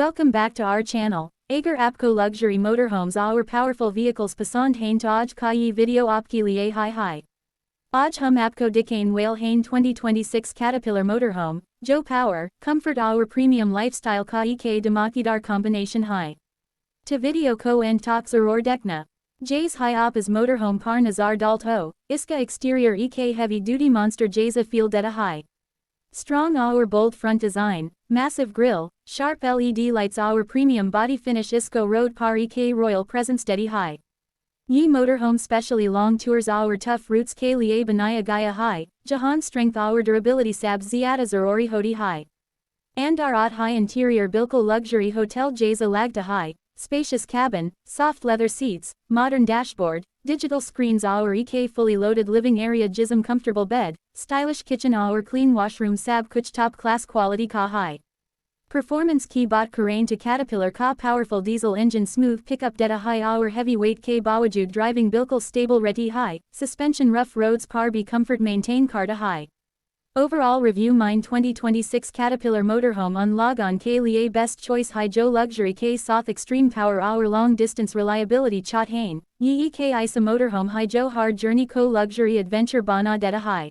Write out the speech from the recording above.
Welcome back to our channel. Agar Apko Luxury Motorhomes our powerful vehicles pasand hain to aaj ka ye video aapke liye hi. Aaj hum Apko dikhain whale hain 2026 Caterpillar Motorhome, jo power, comfort our premium lifestyle ka ek dhamakedar combination hai. To video ko end talks auror dekna. Jays hi aap is motorhome par nazar dalt ho, iska exterior ek heavy duty monster jaysa feel deta hai. Strong our bold front design, massive grille, sharp LED lights our premium body finish isco road par ek royal presence steady high. Ye motorhome specially long tours our tough roots ke liye banaya gaya high, jahan strength our durability sab zyada zarori hodi high. And our odd high interior bilkul luxury hotel jaysa lagta high, spacious cabin, soft leather seats, modern dashboard, digital screens our ek fully loaded living area jism comfortable bed, stylish kitchen our clean washroom sab kuch top class quality ka high. Performance ki baat karain to Caterpillar ka powerful diesel engine smooth pickup deta high our heavyweight ke bawajud driving bilkul stable reti high, suspension rough roads par be comfort maintain karta high. Overall review mine 2026 Caterpillar Motorhome on logon ke liye best choice high jo luxury ke sath extreme power our long distance reliability chat hain, ye ek isa motorhome high jo hard journey ko luxury adventure bana deta high.